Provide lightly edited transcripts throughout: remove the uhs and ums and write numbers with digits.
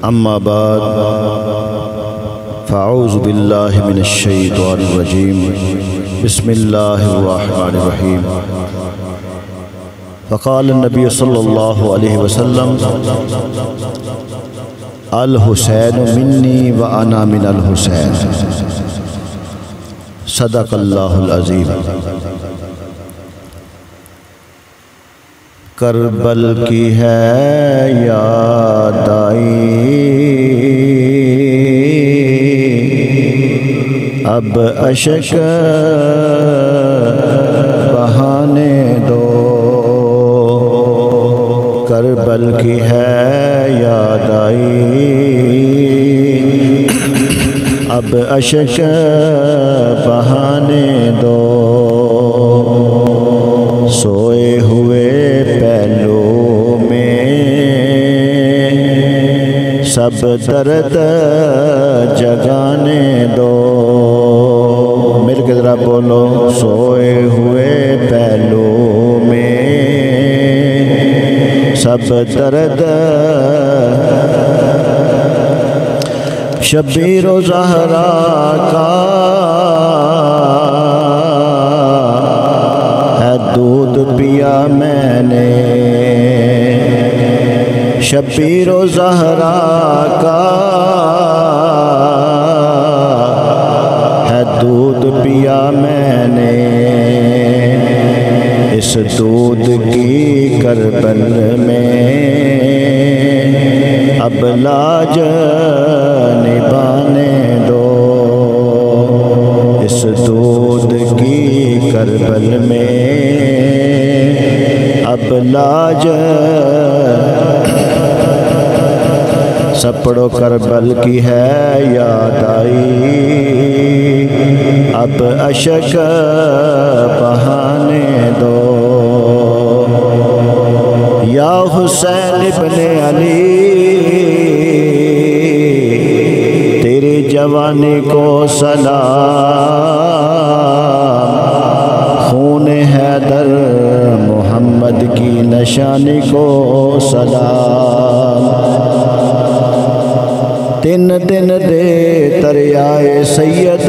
اما بعد فاعوذ باللہ من الشیطان الرجیم بسم اللہ الرحمن الرحیم فقال النبی صلی اللہ علیہ وسلم الحسین منی وانا من الحسین صدق اللہ العظیم۔ کربل کی ہے یاد آئی اب اشک بہانے دو، کربل کی ہے یاد آئی اب اشک بہانے دو، سوئے ہوئے پہلو میں سب درد جگانے دو، مل کے ذرا بولو، سوئے ہوئے پہلو میں سب درد، شبیر و زہرا کا ہے دودھ پیا میں نے، شبیر و زہرا کا ہے دودھ پیا میں نے، اس دودھ کی کربل میں اب لاج نبھانے دو، اس دودھ کی کربل میں اب لاج، سب پڑھو، کربل کی ہے یاد آئی اب اشک بہانے دو، یا حسین ابن علی تیری جوانی کو سلام، خون حیدر محمد کی نشانی کو سلام، تین دن دے دریائے سید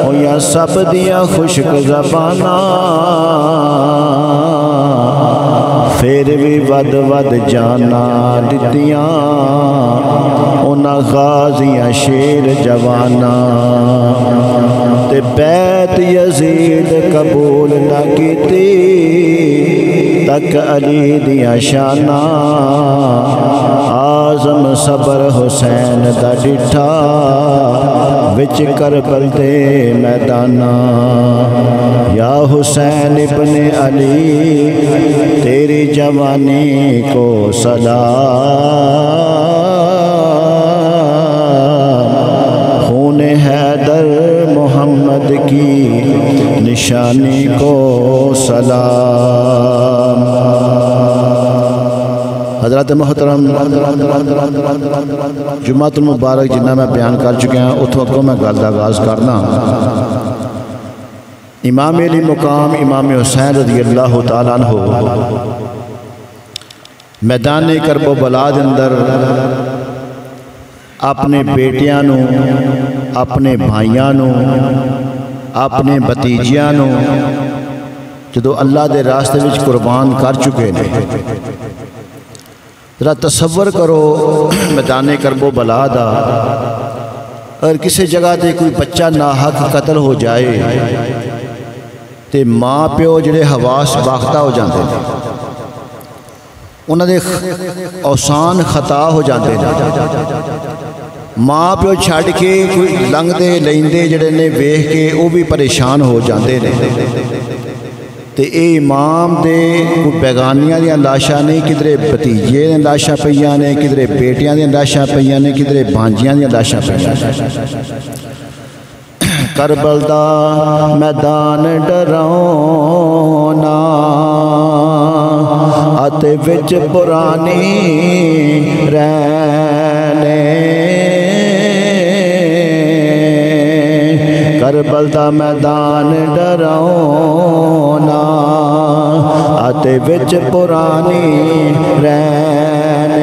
ہویا سب دیا خشک زباناں، پھر بھی ود ود جانا دتیاں انہاں غازیاں شیر جواناں، تے بیعت یزید قبول نہ کیتی تک علی دیاں شاناں، اعظم صبر حسین دا ڈٹھا وچ کربل دے میداناں، یا حسین ابن علی تیری جوانی کو سلام، خون حیدر محمد کی نشانی کو سلام۔ حضرات محترم، جمعۃ المبارک جنہ میں بیان کر چکے ہیں اتھوں اگوں میں گل دا آغاز کرنا، امام علی مقام امام حسین رضی اللہ تعالیٰ عنہ میدان کرب و بلا دے اندر اپنے بیٹیاں نو، اپنے بھائیاں نو، اپنے بھتیجیاں نو جدو اللہ دے راستے وچ قربان کر چکے نے، ذرا تصور کرو میدان کرب و بلا دا اگر کسی جگہ تے کوئی بچہ ناحق قتل ہو جائے تے ماں پیو جڑے حواس باختہ ہو جاندے ہیں، انہاں دے اوسان خطا ہو جاندے ہیں، ماں پیو چھڑ کے کوئی لنگ دے لیندے جڑے نے ویکھ کے وہ بھی پریشان ہو جاندے ہیں، تے اے امام دے کوئی بیگانیاں دیاں لاشاں نہیں، کدھرے بھتیجے دیاں لاشاں پیاں نے، کدھرے بیٹیاں دیاں لاشاں پیاں نے، کدھرے بھانجیاں دیاں لاشاں پیاں نے، کربل دا میدان ڈراؤنا اتے وچ پرانی رہنے، کربل دا میدان ڈراؤنا اتے وچ پرانی رہنے،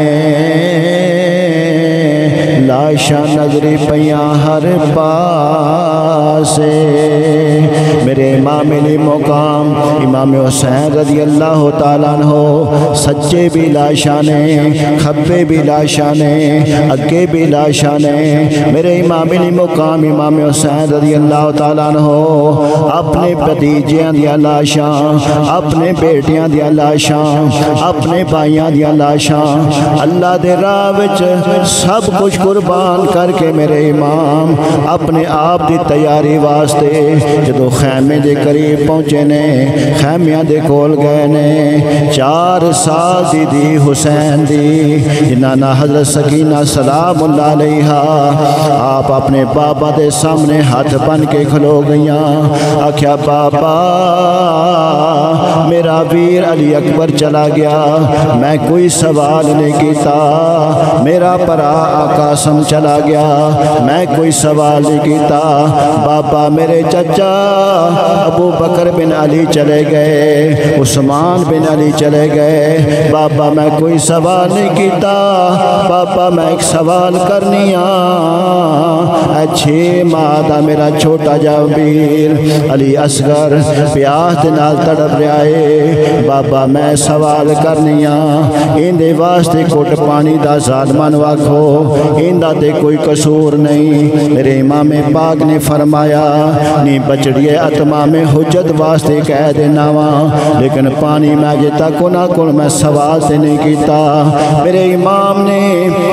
لاشاں نظری پیاں ہر پاسے میرے امام علی مقام امام حسین رضی اللہ تعالیٰ عنہ سچے بھی لاشاں نے کھبے بھی لاشاں نے اگے بھی لاشاں نے میرے امام علی مقام امام حسین رضی اللہ تعالیٰ عنہ اپنے بھتیجیاں دیا لاشاں اپنے بیٹیاں دیا لاشاں اپنے بھائیاں دیا لاشاں اللہ دے راہ وچ سب کچھ قربان کر کے میرے امام اپنے آپ دی تیاری واسطے جدو خیمے دے قریب پہنچے نے خیمیاں دے کول گئے نے 4 سال دی حسین دی جنانا حضرت سکینہ سلام اللہ علیہا آپ اپنے بابا دے سامنے ہاتھ بن کے کھلو گئیاں آکھیا بابا میرا ویر علی اکبر چلا گیا میں کوئی سوال نہیں کیتا میرا پرا قاسم چلا گیا میں کوئی سوال نہیں کیتا بابا میرے چچا ابو بکر بن علی چلے گئے عثمان بن علی چلے گئے بابا میں کوئی سوال نہیں کیتا بابا میں ایک سوال کرنی اے 6 ماہ دا میرا چھوٹا جا ویر علی اصغر پیاس دے نال تڑپ رہا ہے بابا میں سوال کرنی اندے واسطے کوٹ پانی دا ظالمان واکھو اندہ تے کوئی قصور نہیں میرے امام پاک نے فرمایا نی بچڑیے اتمام حجت واسطے کہہ دینا وہاں لیکن پانی میں جتا کنا کن میں سوال سے نہیں کیتا میرے امام نے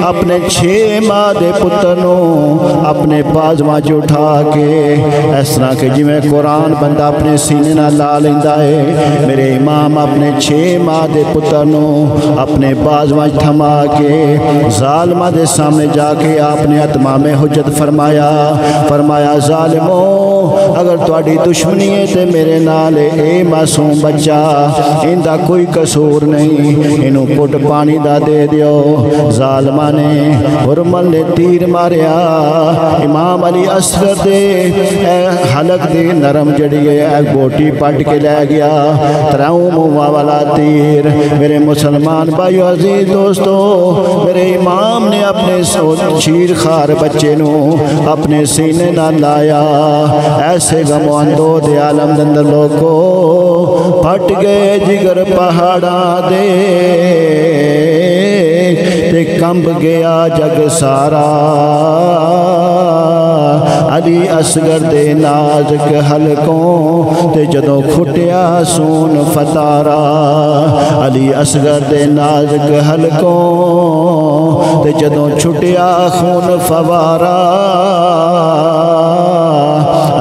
اپنے 6 ماہ دے پترنوں اپنے بازواں جو اٹھا کے اس طرح کہ جی میں قرآن بندہ اپنے سینے نہ لا لیندہ ہے میرے امام اپنے 6 ماہ دے پترنوں اپنے بازواں تھما کے ظالمہ دے سامنے جا کے آپ نے اتمام حجت فرمایا ظالموں اگر تواڈی دشمنی ہے تے میرے نال اے معصوم بچہ اندہ کوئی قصور نہیں انہوں پٹ پانی دا دے دیو ظالمہ نے حرمل نے تیر ماریا امام علی اصغر دے حلق دے نرم جڑیے ایک بوٹی پٹ کے لے گیا 3 موہ والا تیر میرے مسلمان بھائیو عزیز دوستو میرے امام نے اپنے شیر خار بچے نو اپنے سینے نہ لایا ایسے غم و اندود عالم دندر لوگو پھٹ گئے جگر پہاڑاں دے تے کمب گیا جگ سارا علی اصغر دے نازک حلقوں تے جدوں کھٹیا سون فتارا علی اصغر دے نازک حلقوں تے جدوں چھٹیا خون فوارا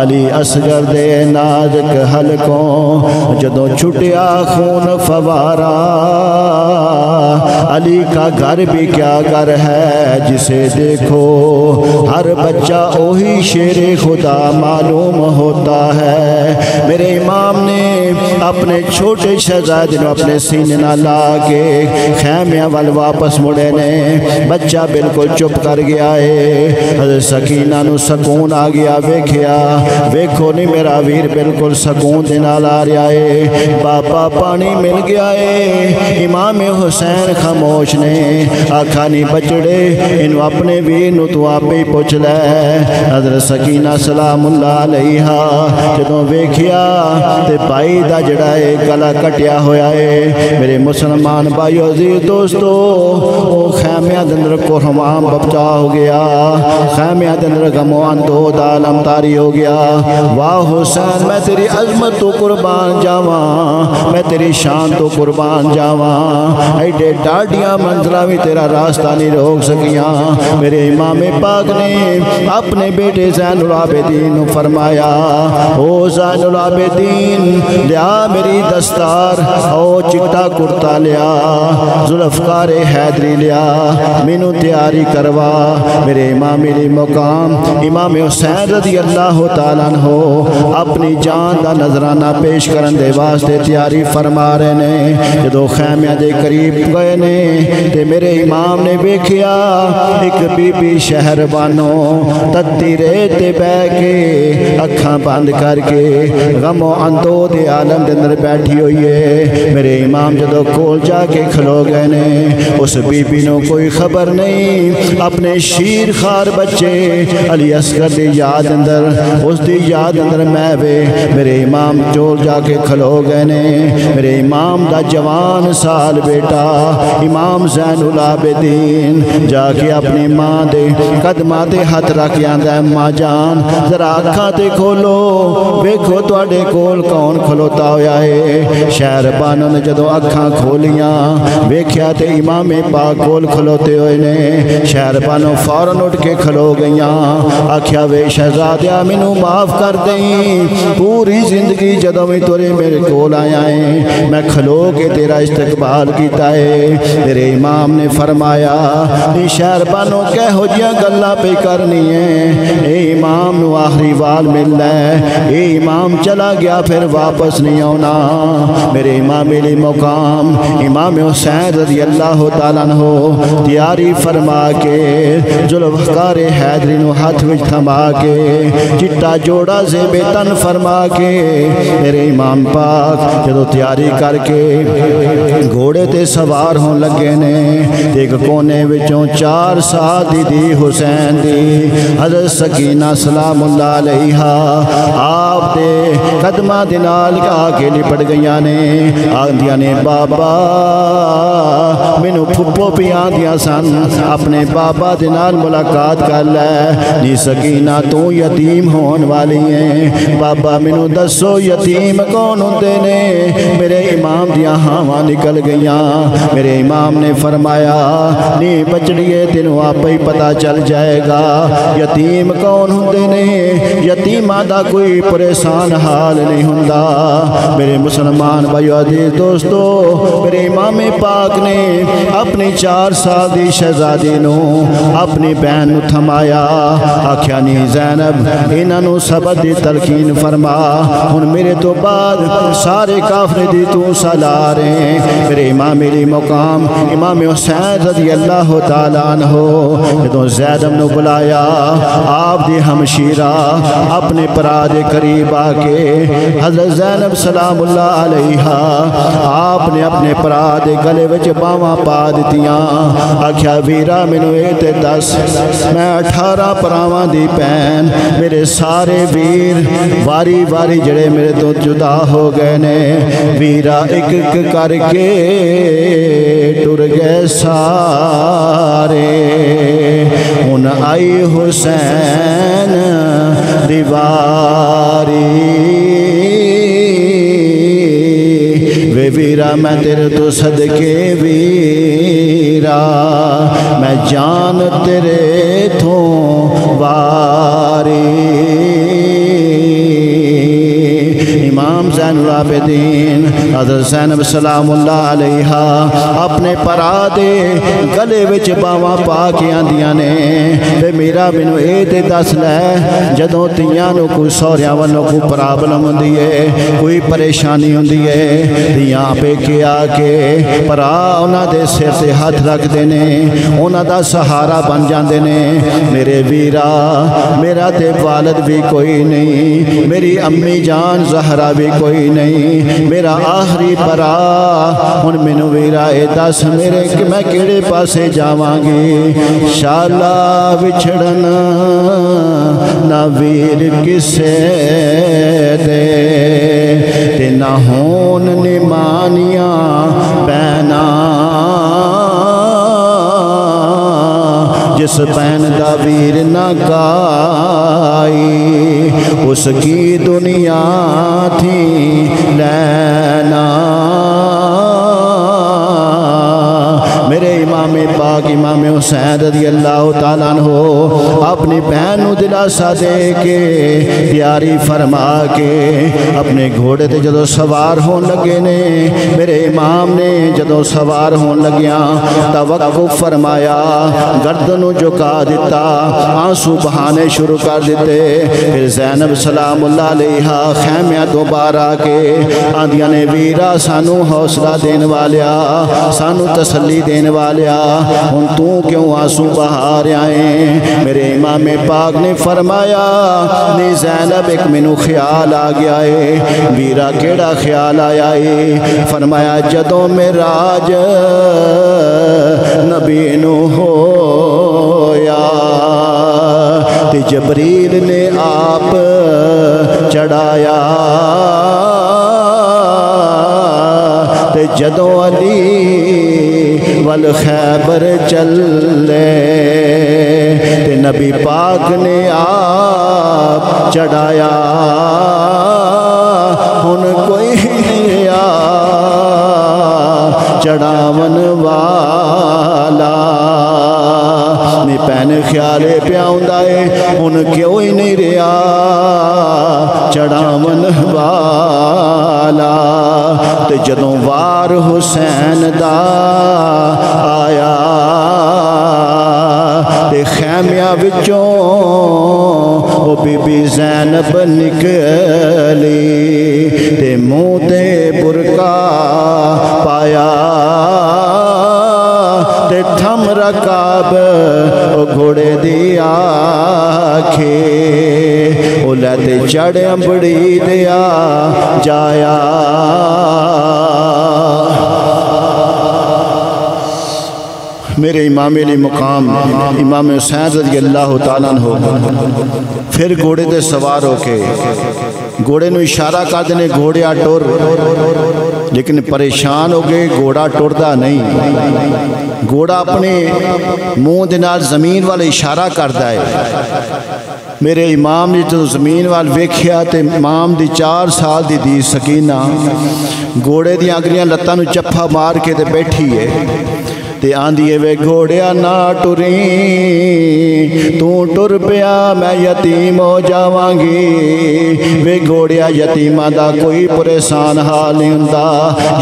علی اصغر دے نازک حلقوں جدوں چھٹیا خون فوارا علی کا گھر بھی کیا گھر ہے جسے دیکھو ہر بچہ وہی شیر خدا معلوم ہوتا ہے میرے امام نے اپنے چھوٹے شہزادے نے اپنے سینے نہ لا کے خیمیاں وال واپس مڑے نے بچہ بالکل چپ کر گیا ہے حضرت سکینہ نو سکون آ گیا ویکھو نہیں میرا ویر بالکل سکون دے نال آ رہا ہے بابا پانی مل گیا ہے امام حسین خاموش نے آکھا نہیں بچڑے انہوں اپنے ویر نو تو آپ ہی پوچھ لے حضرت سکینہ سلام اللہ علیہا جدوں ویکھیا تے بھائی دا جڑا ہے گلا کٹیا ہویا ہے میرے مسلمان بھائیو عزیز دوستو او خیمیاں دندر کو ہمام بپچا ہو گیا خیمیاں دندر غم و اندود عالم تاری ہو گیا واہ حسین میں تیری عظمت تو قربان جاواں میں تیری شان تو قربان جاواں ایڈے ڈاڈیاں منظرہ بھی تیرا راستہ نہیں روک سکیاں میرے امام پاک نے اپنے بیٹے زین العابدین فرمایا او زین العابدین لیا میری دستار او چٹا کرتا لیا ذوالفقار حیدری لیا مینو تیاری کروا میرے امام علی مقام امام حسین رضی اللہ تعالیٰ عنہ اپنی جان دا نظرانہ پیش کرن دے واسطے تیاری فرما رہے نے جدو خیمیاں دے قریب گئے نے تے میرے امام نے بیکھیا ایک بی بی شہر بانو تتی ریتے بے کے اکھاں بند کر کے غم و اندود عالم دے اندر بیٹھی ہوئی ہے میرے امام جدو کول جا کے کھلو گئے نے اس بی بی نو کوئی خبر نہیں اپنے شیر خار بچے علی اصغر دی یاد اندر اس دی یاد اندر میں وے میرے امام چول جا کے کھلو گئے نے میرے امام دا جوان سال بیٹا امام زین العابدین جا کے اپنی ماں دے قدماں تے ہاتھ رکھ آندا ہے ماں جان ذرا اکھاں تے کھولو ویکھو تواڈے کول کون کھلوتا ہویا ہے شہر بانو نے جدوں اکھاں کھولیاں ویکھیا تے امام پاک کول کھلوتے ہوئے نے شہر بانو فوراً اٹھ کے کھلو گئیاں آکھیا وے شہزادیا مینوں معاف کر دیں پوری زندگی جدوں بھی تورے میرے کول آیا ہے میں کھلو کے تیرا استقبال کیتا ہے تیرے امام نے فرمایا شہر بانو کہو جیاں گلاں پہ کرنی ہے اے امام نو آخری وال ملنا ہے اے امام چلا گیا پھر واپس نہیں آنا میرے امام علی مقام امام حسین رضی اللہ تعالیٰ عنہ تیاری فرما کے ذوالفقار حیدری نو ہاتھ وچ تھما کے چٹا جوڑا زیب تن فرما کے میرے امام پاک جدو تیاری کر کے گھوڑے تے سوار ہون لگے نے ایک کونے وچوں 4 سال دی حسین دی حضرت سکینہ سلام اللہ علیہا آپ دے قدمہ دنال کا کے لپٹ گئیاں نے آندیاں نے بابا مینوں پھپو پی آندیاں سن اپنے بابا دنال ملاقات کر لے نی سکینہ تو یتیم ہون والی ہیں بابا مینوں دسو یتیم کون ہوندے نے میرے امام دیاں ہاواں نکل گئیاں میرے امام نے فرمایا نی بچڑیے تینوں آپ ہی پتہ چل جائے گا یتیم کون ہوندے نے یتیماں دا کوئی پریشان حال نہیں ہوندا میرے مسلمان بھائیو عزیز دوستو میرے امام پاک نے اپنی 4 سال دی شہزادی نو اپنی بہن نو تھمایا آکھیا نی زینب انہاں نو سبق دی تلقین فرما ہن میرے تو بعد سارے کافر دی تو سالار ہیں میرے امام علی مقام امام حسین رضی اللہ تعالیٰ عنہ جدوں زینب نو بلایا آپ دی ہمشیرہ اپنے پرا دے قریب آ کے حضرت زینب سلام اللہ علیہا آپ نے اپنے پرا دے گلے وچ باواں پا دتیاں آکھیا ویرا مینوں اے تے دس میں 18 پراواں دی بہن میرے سارے ویر واری واری جڑے میرے تو جدا ہو گئے نے ویرا ایک ایک کر کے ٹر گئے سارے ہن آئی حسین دیواری وے ویرا میں تیرے تو صدقے ویرا میں جان تیرے تو واری امام زین العابدین حضرت زینب سلام اللہ علیہا اپنے پرا دے گلے وچ باواں پا کے آندیاں نے تے میرا مینوں اے تے دس لے جدوں تیاں نو کوئی سہریاں والوں کوئی پرابلم ہوندی ہے کوئی پریشانی ہوندی ہے تیاں پہ کے آ کے پرا انہاں دے سر تے ہاتھ رکھدے نے انہاں دا سہارا بن جاندے نے میرے ویرا میرا تے والد بھی کوئی نہیں میری امی جان زہرا بھی کوئی نہیں میرا آخری پرا ہن مینوں ویرا اے دس میرے کہ میں کیڑے پاسے جاواں گی شالا وچھڑن نہ ویر کسے دے تے نہ ہون نمانیاں بہنا جس بہن دا ویر نہ گائی اس کی دنیا تھی لینا میرے امام پاک امام حسین رضی اللہ تعالیٰ عنہ اپنی بہن نو دلاسا دے کے تیاری فرما کے اپنے گھوڑے تے جدو سوار ہون لگے نے میرے امام نے جدو سوار ہون لگیاں توقف فرمایا گردنوں جھکا دیتا آنسو بہانے شروع کر دیتے پھر زینب سلام اللہ علیہا خیمیاں دوبارہ کے آندیاں نے ویرا سانو حوصلہ دین والیا سانو تسلی دین والیا ہن تو کیوں آنسو بہا رہا ہے میرے امام پاک نے فرمایا نی زینب ایک مینوں خیال آ گیا ہے ویرا کیڑا خیال آیا ہے فرمایا جدوں معراج نبی نو ہویا تے جبریل نے آپ چڑھایا تے جدوں علی والخیبر چلے تے نبی پاک نے آپ چڑھایا ہن کوئی نہیں چڑھاون والا نی پین خیالے پیاؤں ہے ہن کیوں ہی نہیں رہا چڑھاون والا تے جدوں وار حسین دا آیا تے خیمیاں وچوں او بی بی زینب نکلی تے منہ تے برقع پایا تے تھم رکاب او گھوڑے دی آکھے او لیتے چڑھ امبڑی دیا جایا میرے امام علی مقام امام حسین رضی اللہ تعالیٰ عنہ پھر گھوڑے دے سوار ہو کے گھوڑے نو اشارہ کر دینے گھوڑیا ٹور لیکن پریشان ہو گئے گھوڑا ٹوردا نہیں گھوڑا اپنے منہ دے نال زمین والے اشارہ کردا ہے میرے امام نے تو زمین وال ویکھیا تے امام دی 4 سال دی سکینہ گھوڑے دی اگلیاں لتاں نو چپھا مار کے تے بیٹھی ہے تے آندھیے وے گھوڑیا نہ ٹریں تو ٹر پیا میں یتیم ہو جاواں گی وے گھوڑیا یتیمہ دا کوئی پریشان حال نہیں ہوندا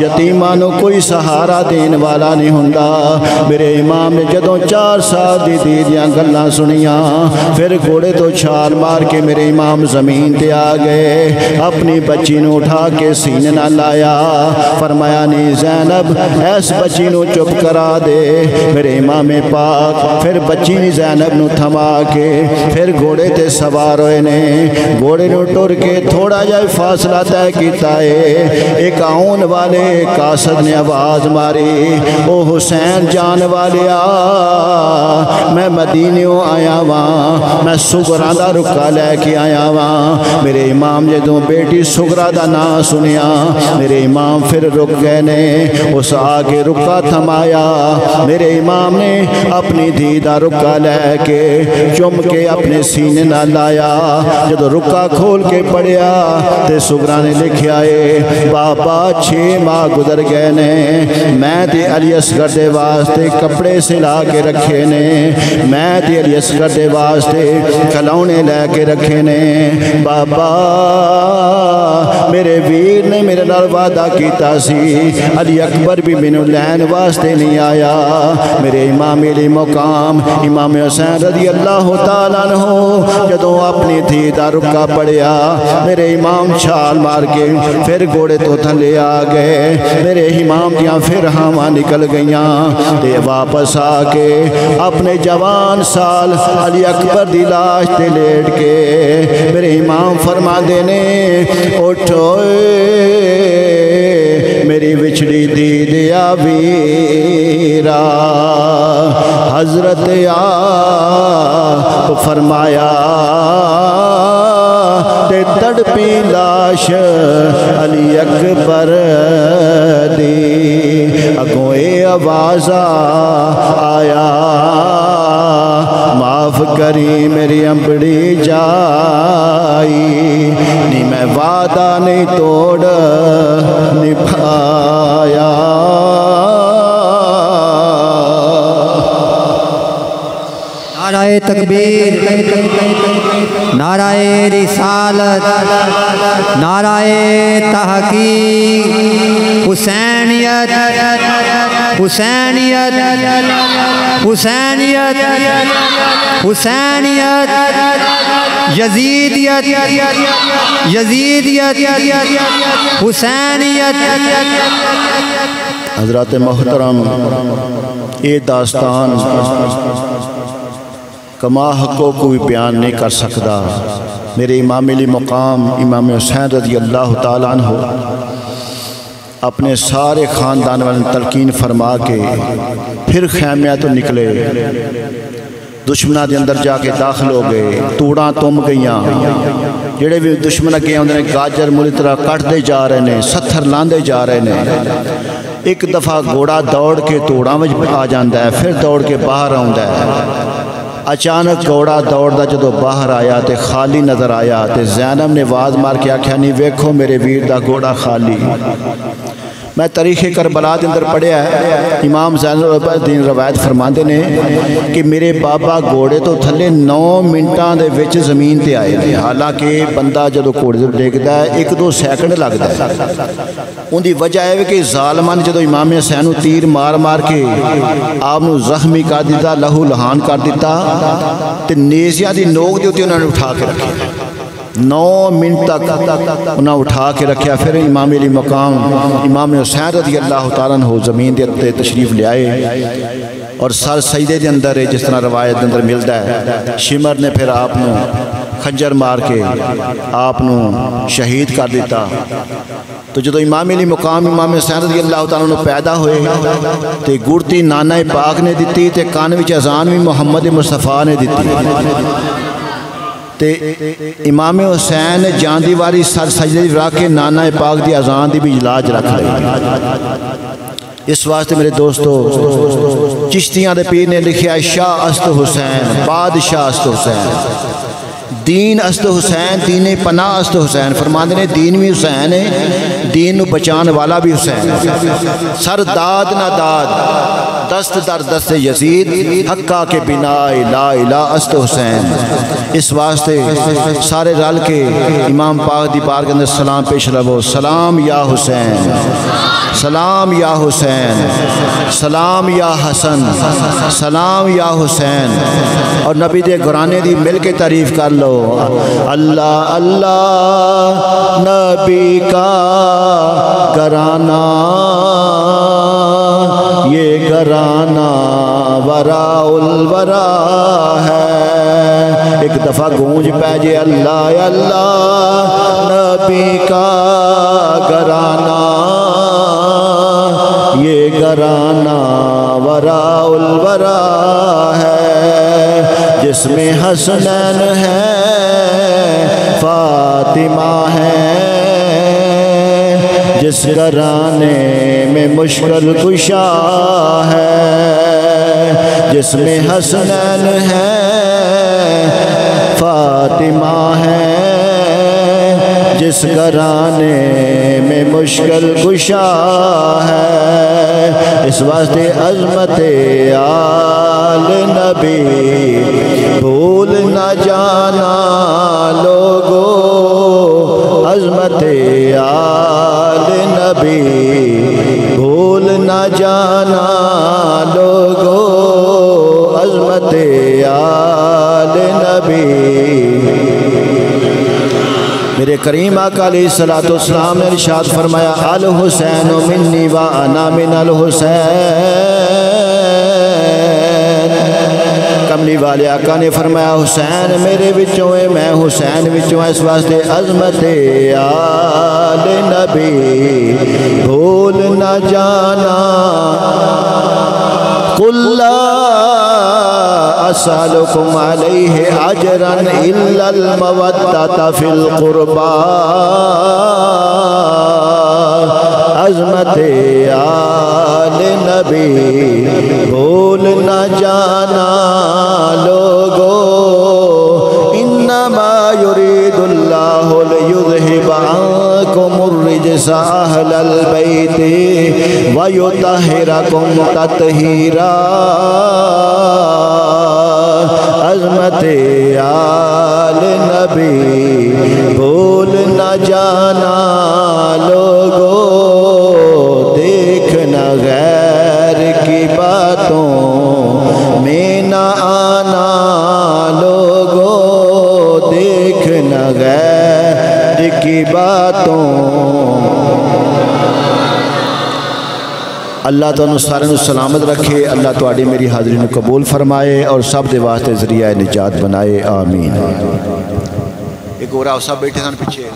یتیمہ نو کوئی سہارا دین والا نہیں ہوندا میرے امام نے جدوں 4 سال دی دیاں گلاں سنیاں پھر گھوڑے تو چھال مار کے میرے امام زمین تے آ گئے اپنی بچی نو اٹھا کے سینے نہ لایا فرمایا نہیں زینب ایس بچی نو چپ کرا دے میرے امام پاک پھر بچی نی زینب نو تھما کے پھر گھوڑے تے سوار ہوئے نے گھوڑے نو ٹر کے تھوڑا جائے فاصلہ طے کیتا ہے ایک آؤن والے قاصد نے آواز ماری او حسین جان والے میں مدینیوں آیا وہاں میں سغرا دا رکا لے کے آیا وہاں میرے امام جدوں بیٹی سغرا دا نا سنیا میرے امام پھر رک گئے نے اس آگے رکا تھمایا میرے امام نے اپنی دھی دا رکا لے کے چم کے اپنے سینے نہ لایا جدو رکا کھول کے پڑیا تے سغرا نے لکھیا ہے بابا 6 ماہ گزر گئے نے میں تے علی اصغر دے واسطے کپڑے سلا کے رکھے نے میں تے علی اصغر دے واسطے کھلونے لے کے رکھے نے بابا میرے ویر نے میرے نال وعدہ کیتا سی علی اکبر بھی مینوں لین واسطے نہیں آیا میرے امام علی مقام امام حسین رضی اللہ تعالیٰ عنہ جدوں اپنی دھی دا رکا پڑیا میرے امام چھال مار کے پھر گھوڑے تو تھلے آ گئے میرے امام دیاں پھر ہاواں نکل گئیاں تے واپس آ کے اپنے جوان سال علی اکبر دی لاش تے لیٹ کے میرے امام فرما دینے اٹھو میری وچھڑی دی دیا ویرا حضرت آپ فرمایا تے تڑپی لاش علی اکبر دی اگوں اے آواز آیا معاف کری میری امبڑی جائی نہیں میں وعدہ نہیں توڑ نبھایا نعرہ تکبیر نعرہ رسالت نعرہ تحقیق حسینیت حسینیت حسینیت حسینیت یزیدیت یزیدیت حسینیت حضرات محترم یہ داستان کما حقوں کو بھی بیان نہیں کر سکتا میرے امام علی مقام امام حسین رضی اللہ تعالیٰ عنہ اپنے سارے خاندان والے تلقین فرما کے پھر خیمیہ تو نکلے، دشمنہ دے اندر جا کے داخل ہو گئے، توڑاں تم گئیاں، جڑے بھی دشمن اگے آندے نے گاجر مولی طرح کٹ دے جا رہے ہیں، ستھر لاندے جا رہے ہیں۔ ایک دفعہ گھوڑا دوڑ کے توڑاں وچ آ جاندا ہے، پھر دوڑ کے باہر آوندا ہے۔ اچانک گھوڑا دوڑدا جدوں باہر آیا تے خالی نظر آیا تے زینب نے آواز مار کے آکھیا نہیں ویکھو میرے ویر دا گھوڑا خالی۔ میں تاریخ کربلا دے اندر پڑھیا ہے، امام زین العابدین روایت فرماندے نے کہ میرے بابا گھوڑے تو تھلے 9 منٹاں دے وچ زمین تے آئے تھے، حالانکہ بندہ جدوں گھوڑے تے ڈیگدا ہے 1-2 سیکنڈ لگدا ہے۔ ان دی وجہ ہے کہ ظالماں نے جدوں امام حسین نوں تیر مار مار کے آپ نوں زخمی کر دیتا، لہو لہان کر دیتا تے نیزیاں دی نوک دے اوتے انہاں نے اٹھا کے رکھیا، 9 منٹ تک انہاں اٹھا کے رکھیا۔ پھر امام علی مقام امام حسین رضی اللہ تعالیٰ عنہ زمین دے تے تشریف لے آئے اور سر سجدے دے اندر جس طرح روایت دے اندر ملتا ہے، شمر نے پھر آپ نو خنجر مار کے آپ نو شہید کر دیتا۔ تو جدو امام علی مقام امام حسین رضی اللہ تعالیٰ عنہ پیدا ہوئے تے گڑتی نانا پاک نے دیتی تے کان وچ اذان بھی محمد مصطفیٰ نے دیتی تے امام حسین جان دی واری سر سجدے رکھ کے نانا پاک دی اذان دی بھی لاج رکھ لئی۔ اس واسطے میرے دوستو چشتیاں دے پیر نے لکھیا شاہ است حسین بادشاہ است حسین، دین است حسین دین پناہ است حسین، فرماندے نے دین بھی حسین ہے، دین نو بچان والا بھی حسین، سر داد نہ داد دست در دست یزید، حقہ کے بنا لا الہ است حسین۔ اس واسطے سارے رل کے امام پاک دی بارگاہ کے اندر سلام پیش رہو، سلام یا حسین، سلام یا حسین، سلام یا حسن، سلام یا حسین، اور نبی دے گھرانے دی مل کے تعریف کر لو، اللہ اللہ نبی کا گھرانہ، یہ گھرانہ وراء الورا ہے۔ ایک دفعہ گونج پہ اللہ اللہ نبی کا گھرانہ، یہ گھرانہ وراء الورا ہے، جس میں حسنین ہے فاطمہ ہے، جس گھرانے میں مشکل کشا ہے، جس میں حسنین ہے فاطمہ ہے، جس گھرانے میں مشکل کشا ہے۔ اس واسطے عظمت آل نبی بھول نہ جانا لوگو، عظمت آل نبی بھول نہ جانا لوگو، عظمت آل نبی۔ میرے کریم آقا علیہ السلام نے ارشاد فرمایا الحسین منی و انا من الحسین، کملی والے آقا نے فرمایا حسین میرے وچوں ہے میں حسین وچوں ہے۔ اس واسطے عظمت آل نبی بھول نہ جانا، قل لا اسألکم علیہ اجرا الا المودۃ فی القربى، عظمت آل نبی بھول نہ جانا لوگو، انما یرید اللہ لیذہب عنکم الرجس اہل البیت ویطہرکم تطہیرا، عظمت آل نبی بھول نہ جانا لوگو، دیکھنا غیر کی باتوں میں نہ آنا لوگو، دیکھنا غیر کی باتوں۔ اللہ تعالیٰ سارے سلامت رکھے، اللہ تعالیٰ میری حاضری کو قبول فرمائے اور سب دے واسطے ذریعہ نجات بنائے، آمین۔ ایک اور آپ سب بیٹھے سن پیچھے۔